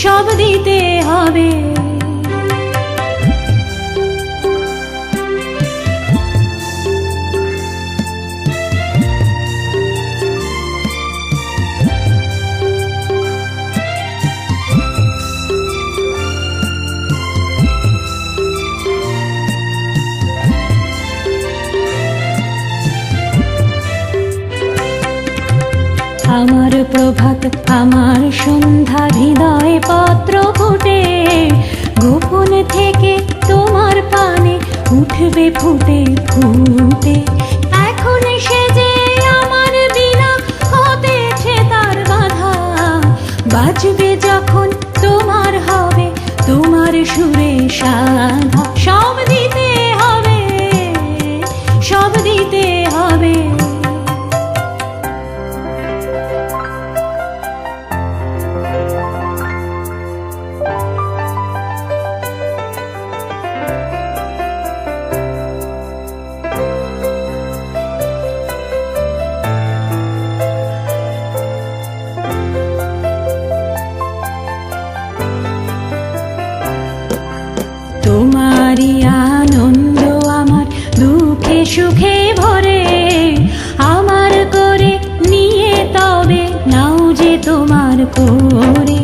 সব দিতে হবে। আমার প্রভাত আমার সন্ধ্যা হৃদয় পত্র ফুটে, গোপন থেকে তোমার পানে উঠবে ফুটে ফুটে। এখন সে যে আমার বিনা হতেছে তার বাধা, বাজবে যখন তোমার হবে তোমার সুরে সাধা। সব দিতে হবে, সব দিতে হবে। তোমারই আনন্দ আমার দুঃখে সুখে ভরে, আমার করে নিয়ে তবে নাও যে তোমার করে।